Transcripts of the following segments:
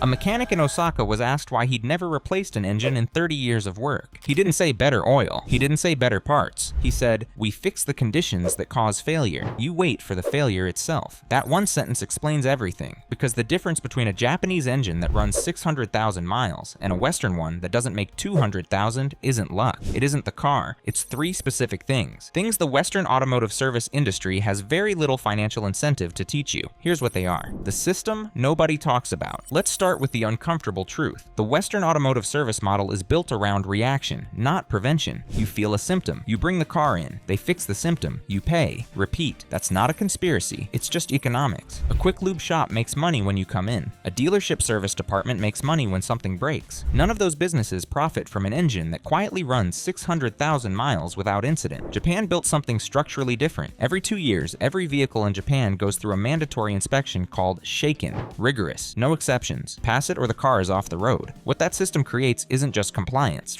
A mechanic in Osaka was asked why he'd never replaced an engine in 30 years of work. He didn't say better oil. He didn't say better parts. He said, "We fix the conditions that cause failure. You wait for the failure itself." That one sentence explains everything, because the difference between a Japanese engine that runs 600,000 miles and a Western one that doesn't make 200,000 isn't luck. It isn't the car. It's three specific things. Things the Western automotive service industry has very little financial incentive to teach you. Here's what they are. The system nobody talks about. Let's start with the uncomfortable truth. The Western automotive service model is built around reaction, not prevention. You feel a symptom. You bring the car in. They fix the symptom. You pay. Repeat. That's not a conspiracy. It's just economics. A quick lube shop makes money when you come in. A dealership service department makes money when something breaks. None of those businesses profit from an engine that quietly runs 600,000 miles without incident. Japan built something structurally different. Every 2 years, every vehicle in Japan goes through a mandatory inspection called shaken. Rigorous. No exceptions. Pass it or the car is off the road. What that system creates isn't just compliance.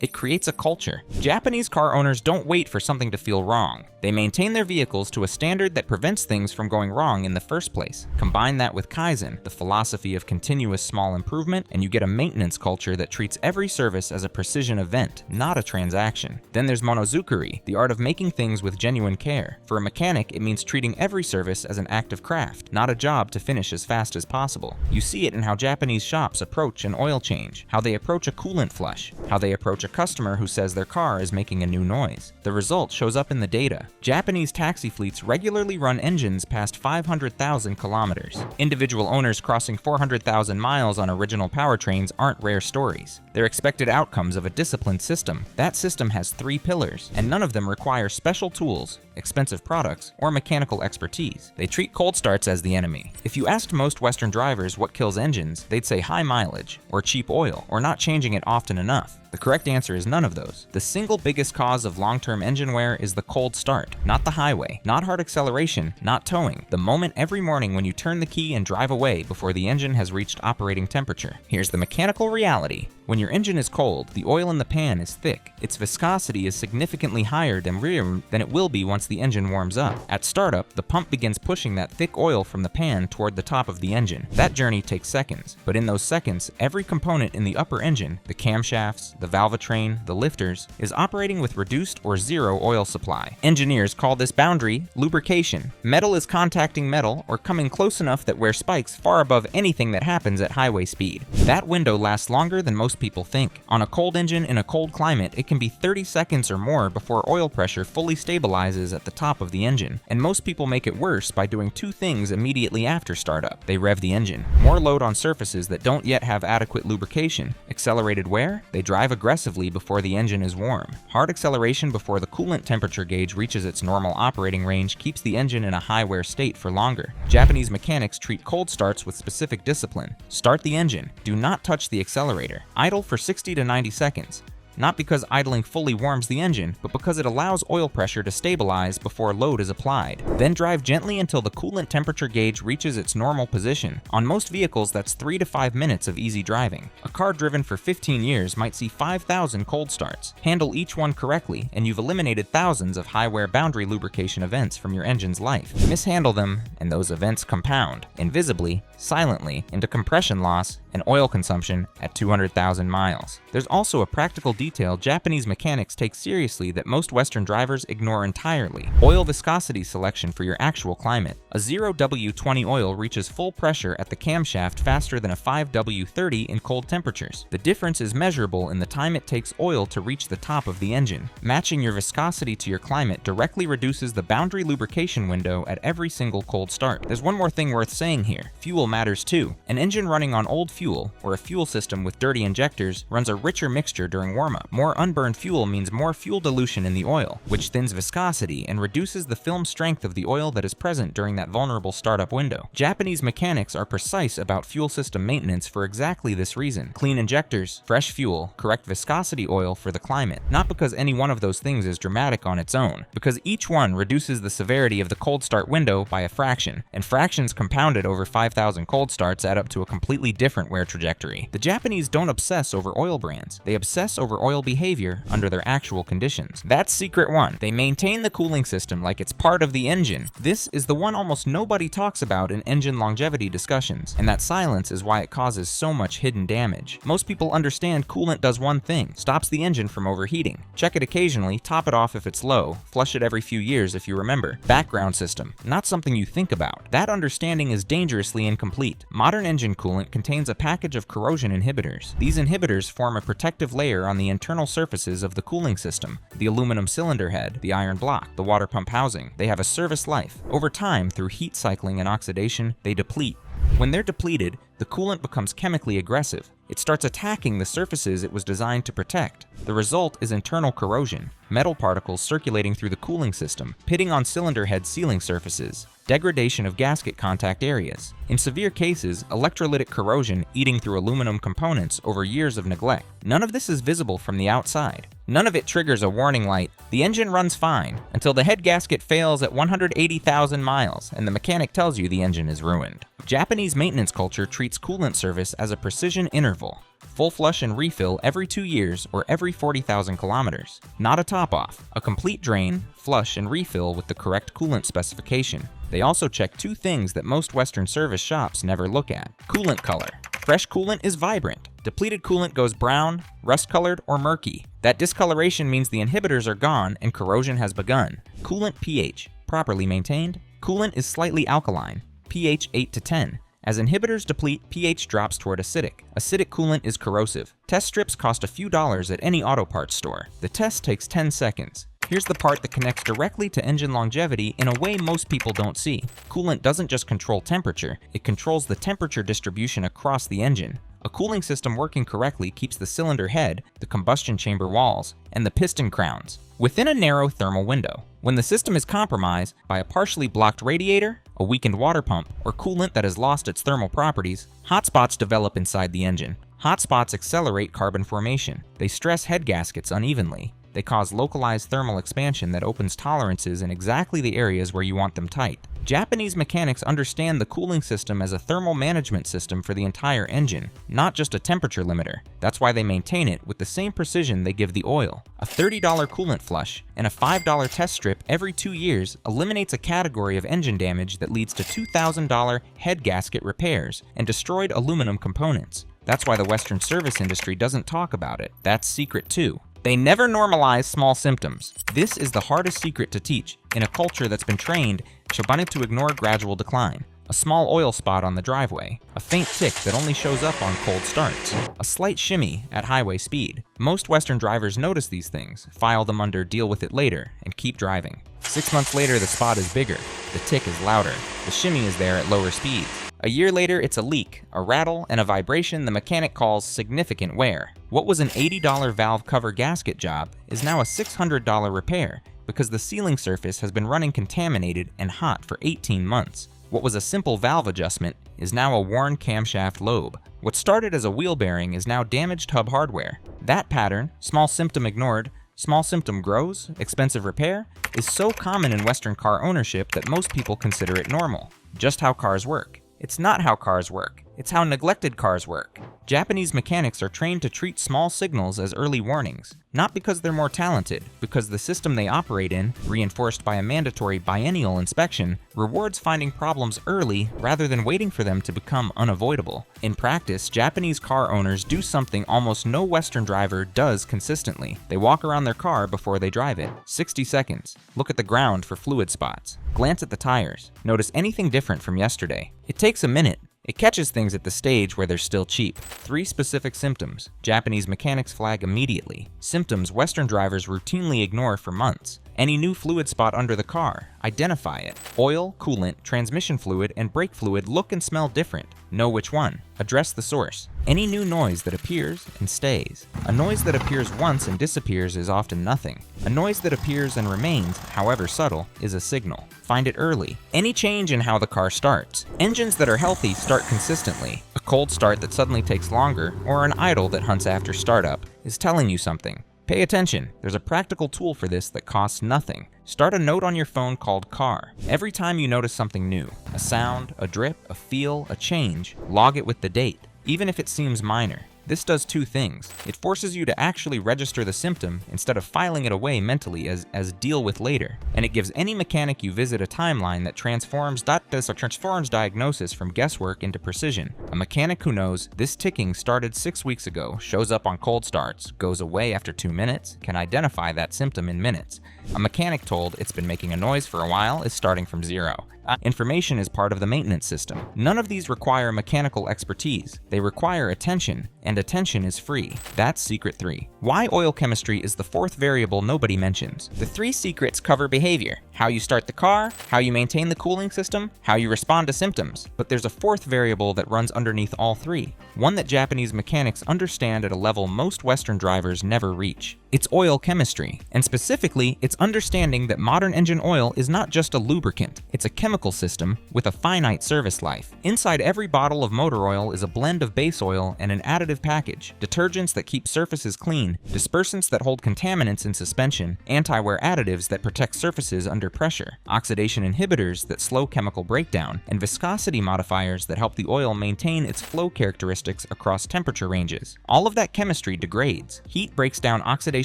It creates a culture. Japanese car owners don't wait for something to feel wrong. They maintain their vehicles to a standard that prevents things from going wrong in the first place. Combine that with Kaizen, the philosophy of continuous small improvement, and you get a maintenance culture that treats every service as a precision event, not a transaction. Then there's monozukuri, the art of making things with genuine care. For a mechanic, it means treating every service as an act of craft, not a job to finish as fast as possible. You see it in how Japanese shops approach an oil change, how they approach a coolant flush, how they approach a customer who says their car is making a new noise. The result shows up in the data. Japanese taxi fleets regularly run engines past 500,000 kilometers. Individual owners crossing 400,000 miles on original powertrains aren't rare stories. They're expected outcomes of a disciplined system. That system has 3 pillars, and none of them require special tools, expensive products, or mechanical expertise. They treat cold starts as the enemy. If you asked most Western drivers what kills engines, they'd say high mileage, or cheap oil, or not changing it often enough. The correct answer is none of those. The single biggest cause of long-term engine wear is the cold start, not the highway, not hard acceleration, not towing. The moment every morning when you turn the key and drive away before the engine has reached operating temperature. Here's the mechanical reality. When your engine is cold, the oil in the pan is thick. Its viscosity is significantly higher than it will be once the engine warms up. At startup, the pump begins pushing that thick oil from the pan toward the top of the engine. That journey takes seconds, but in those seconds, every component in the upper engine, the camshafts, the valvetrain, the lifters, is operating with reduced or zero oil supply. Engineers call this boundary lubrication. Metal is contacting metal or coming close enough that wear spikes far above anything that happens at highway speed. That window lasts longer than most people think. On a cold engine in a cold climate, it can be 30 seconds or more before oil pressure fully stabilizes at the top of the engine. And most people make it worse by doing 2 things immediately after startup. They rev the engine. More load on surfaces that don't yet have adequate lubrication. Accelerated wear? They drive aggressively before the engine is warm. Hard acceleration before the coolant temperature gauge reaches its normal operating range keeps the engine in a high wear state for longer. Japanese mechanics treat cold starts with specific discipline. Start the engine. Do not touch the accelerator. Idle for 60 to 90 seconds. Not because idling fully warms the engine, but because it allows oil pressure to stabilize before load is applied. Then drive gently until the coolant temperature gauge reaches its normal position. On most vehicles, that's 3 to 5 minutes of easy driving. A car driven for 15 years might see 5,000 cold starts. Handle each one correctly, and you've eliminated thousands of high-wear boundary lubrication events from your engine's life. Mishandle them, and those events compound, invisibly, silently, into compression loss and oil consumption at 200,000 miles. There's also a practical detail Japanese mechanics take seriously that most Western drivers ignore entirely: oil viscosity selection for your actual climate. A 0W20 oil reaches full pressure at the camshaft faster than a 5W30 in cold temperatures. The difference is measurable in the time it takes oil to reach the top of the engine. Matching your viscosity to your climate directly reduces the boundary lubrication window at every single cold start. There's one more thing worth saying here. Fuel matters too. An engine running on old fuel, or a fuel system with dirty injectors, runs a richer mixture during warm-up. More unburned fuel means more fuel dilution in the oil, which thins viscosity and reduces the film strength of the oil that is present during that vulnerable startup window. Japanese mechanics are precise about fuel system maintenance for exactly this reason. Clean injectors, fresh fuel, correct viscosity oil for the climate. Not because any one of those things is dramatic on its own, because each one reduces the severity of the cold start window by a fraction, and fractions compounded over 5,000 cold starts add up to a completely different wear trajectory. The Japanese don't obsess over oil brands. They obsess over oil behavior under their actual conditions. That's secret one. They maintain the cooling system like it's part of the engine. This is the one almost nobody talks about in engine longevity discussions, and that silence is why it causes so much hidden damage. Most people understand coolant does one thing: stops the engine from overheating. Check it occasionally, top it off if it's low, flush it every few years if you remember. Background system, not something you think about. That understanding is dangerously incomplete. Modern engine coolant contains a package of corrosion inhibitors. These inhibitors form a protective layer on the internal surfaces of the cooling system: the aluminum cylinder head, the iron block, the water pump housing. They have a service life. Over time, through heat cycling and oxidation, they deplete. When they're depleted, the coolant becomes chemically aggressive. It starts attacking the surfaces it was designed to protect. The result is internal corrosion, metal particles circulating through the cooling system, pitting on cylinder head sealing surfaces, degradation of gasket contact areas. In severe cases, electrolytic corrosion eating through aluminum components over years of neglect. None of this is visible from the outside. None of it triggers a warning light: the engine runs fine, until the head gasket fails at 180,000 miles and the mechanic tells you the engine is ruined. Japanese maintenance culture treats coolant service as a precision interval. Full flush and refill every 2 years or every 40,000 kilometers. Not a top-off, a complete drain, flush, and refill with the correct coolant specification. They also check 2 things that most Western service shops never look at: coolant color. Fresh coolant is vibrant. Depleted coolant goes brown, rust-colored, or murky. That discoloration means the inhibitors are gone and corrosion has begun. Coolant pH, properly maintained. Coolant is slightly alkaline, pH 8 to 10. As inhibitors deplete, pH drops toward acidic. Acidic coolant is corrosive. Test strips cost a few dollars at any auto parts store. The test takes 10 seconds. Here's the part that connects directly to engine longevity in a way most people don't see. Coolant doesn't just control temperature, it controls the temperature distribution across the engine. A cooling system working correctly keeps the cylinder head, the combustion chamber walls, and the piston crowns within a narrow thermal window. When the system is compromised by a partially blocked radiator, a weakened water pump, or coolant that has lost its thermal properties, hotspots develop inside the engine. Hotspots accelerate carbon formation. They stress head gaskets unevenly. They cause localized thermal expansion that opens tolerances in exactly the areas where you want them tight. Japanese mechanics understand the cooling system as a thermal management system for the entire engine, not just a temperature limiter. That's why they maintain it with the same precision they give the oil. A $30 coolant flush and a $5 test strip every 2 years eliminates a category of engine damage that leads to $2,000 head gasket repairs and destroyed aluminum components. That's why the Western service industry doesn't talk about it. That's secret too. They never normalize small symptoms. This is the hardest secret to teach in a culture that's been trained to ignore gradual decline. A small oil spot on the driveway, a faint tick that only shows up on cold starts, a slight shimmy at highway speed. Most Western drivers notice these things, file them under deal with it later, and keep driving. 6 months later, the spot is bigger, the tick is louder, the shimmy is there at lower speeds. A year later, it's a leak, a rattle, and a vibration the mechanic calls significant wear. What was an $80 valve cover gasket job is now a $600 repair because the sealing surface has been running contaminated and hot for 18 months. What was a simple valve adjustment is now a worn camshaft lobe. What started as a wheel bearing is now damaged hub hardware. That pattern, small symptom ignored, small symptom grows, expensive repair, is so common in Western car ownership that most people consider it normal. Just how cars work. It's not how cars work. It's how neglected cars work. Japanese mechanics are trained to treat small signals as early warnings, not because they're more talented, because the system they operate in, reinforced by a mandatory biennial inspection, rewards finding problems early rather than waiting for them to become unavoidable. In practice, Japanese car owners do something almost no Western driver does consistently. They walk around their car before they drive it. 60 seconds. Look at the ground for fluid spots. Glance at the tires. Notice anything different from yesterday. It takes a minute. It catches things at the stage where they're still cheap. 3 specific symptoms Japanese mechanics flag immediately. Symptoms Western drivers routinely ignore for months. Any new fluid spot under the car, identify it. Oil, coolant, transmission fluid, and brake fluid look and smell different. Know which one. Address the source. Any new noise that appears and stays. A noise that appears once and disappears is often nothing. A noise that appears and remains, however subtle, is a signal. Find it early. Any change in how the car starts. Engines that are healthy start consistently. A cold start that suddenly takes longer, or an idle that hunts after startup, is telling you something. Pay attention. There's a practical tool for this that costs nothing. Start a note on your phone called Car. Every time you notice something new, a sound, a drip, a feel, a change, log it with the date. Even if it seems minor, This does two things. It forces you to actually register the symptom instead of filing it away mentally as deal with later. And it gives any mechanic you visit a timeline that transforms diagnosis from guesswork into precision. A mechanic who knows this ticking started 6 weeks ago, shows up on cold starts, goes away after 2 minutes, can identify that symptom in minutes. A mechanic told it's been making a noise for a while is starting from zero. Information is part of the maintenance system. None of these require mechanical expertise. They require attention, and attention is free. That's secret 3. Why oil chemistry is the 4th variable nobody mentions. The 3 secrets cover behavior: how you start the car, how you maintain the cooling system, how you respond to symptoms. But there's a 4th variable that runs underneath all 3, one that Japanese mechanics understand at a level most Western drivers never reach. It's oil chemistry, and specifically, it's understanding that modern engine oil is not just a lubricant, it's a chemical system with a finite service life. Inside every bottle of motor oil is a blend of base oil and an additive package: detergents that keep surfaces clean, dispersants that hold contaminants in suspension, anti-wear additives that protect surfaces under pressure, oxidation inhibitors that slow chemical breakdown, and viscosity modifiers that help the oil maintain its flow characteristics across temperature ranges. All of that chemistry degrades. Heat breaks down oxidation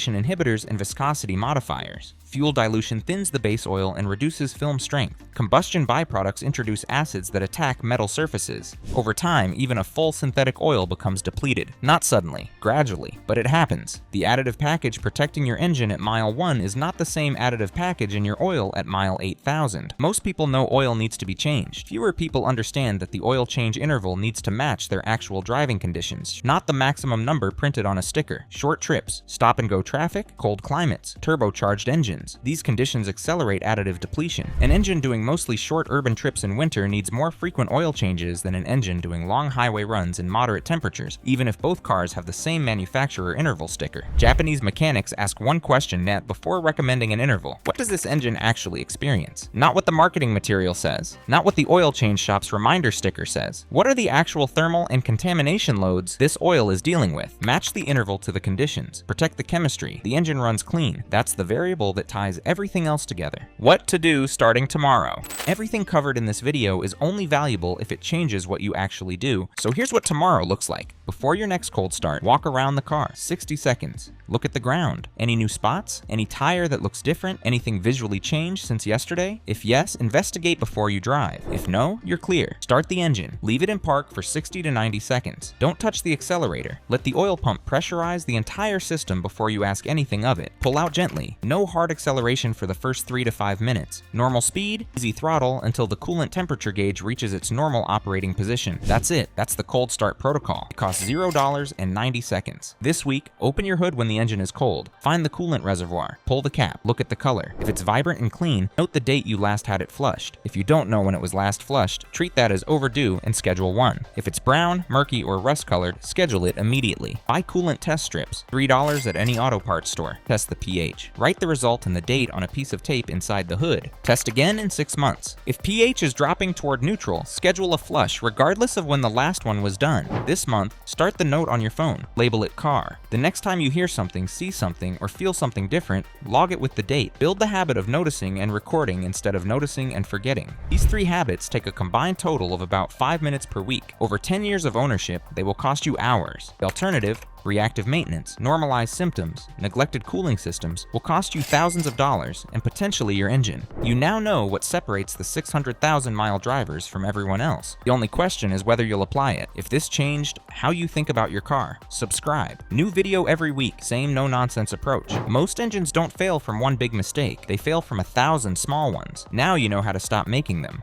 inhibitors and viscosity modifiers. Fuel dilution thins the base oil and reduces film strength. Combustion byproducts introduce acids that attack metal surfaces. Over time, even a full synthetic oil becomes depleted. Not suddenly, gradually, but it happens. The additive package protecting your engine at mile 1 is not the same additive package in your oil at mile 8,000. Most people know oil needs to be changed. Fewer people understand that the oil change interval needs to match their actual driving conditions, not the maximum number printed on a sticker. Short trips, stop-and-go traffic, cold climates, turbocharged engines. These conditions accelerate additive depletion. An engine doing mostly short urban trips in winter needs more frequent oil changes than an engine doing long highway runs in moderate temperatures, even if both cars have the same manufacturer interval sticker. Japanese mechanics ask one question before recommending an interval: what does this engine actually experience? Not what the marketing material says, not what the oil change shop's reminder sticker says. What are the actual thermal and contamination loads this oil is dealing with? Match the interval to the conditions. Protect the chemistry. The engine runs clean. That's the variable that ties everything else together. What to do starting tomorrow. Everything covered in this video is only valuable if it changes what you actually do, so here's what tomorrow looks like. Before your next cold start, walk around the car, 60 seconds. Look at the ground. Any new spots? Any tire that looks different? Anything visually changed since yesterday? If yes, investigate before you drive. If no, you're clear. Start the engine. Leave it in park for 60 to 90 seconds. Don't touch the accelerator. Let the oil pump pressurize the entire system before you ask anything of it. Pull out gently. No hard acceleration for the first 3 to 5 minutes. Normal speed, easy throttle until the coolant temperature gauge reaches its normal operating position. That's it. That's the cold start protocol. It costs $0 and 90 seconds. This week, open your hood when the engine is cold. Find the coolant reservoir. Pull the cap. Look at the color. If it's vibrant and clean, note the date you last had it flushed. If you don't know when it was last flushed, treat that as overdue and schedule one. If it's brown, murky, or rust-colored, schedule it immediately. Buy coolant test strips. $3 at any auto parts store. Test the pH. Write the result and the date on a piece of tape inside the hood. Test again in 6 months. If pH is dropping toward neutral, schedule a flush regardless of when the last one was done. This month, start the note on your phone. Label it car. The next time you hear something, see something, or feel something different, log it with the date. Build the habit of noticing and recording instead of noticing and forgetting. These 3 habits take a combined total of about 5 minutes per week. Over 10 years of ownership, they will cost you hours. The alternative, reactive maintenance, normalized symptoms, neglected cooling systems, will cost you thousands of dollars and potentially your engine. You now know what separates the 600,000-mile drivers from everyone else. The only question is whether you'll apply it. If this changed how you think about your car, subscribe. New video every week, same no-nonsense approach. Most engines don't fail from one big mistake. They fail from 1,000 small ones. Now you know how to stop making them.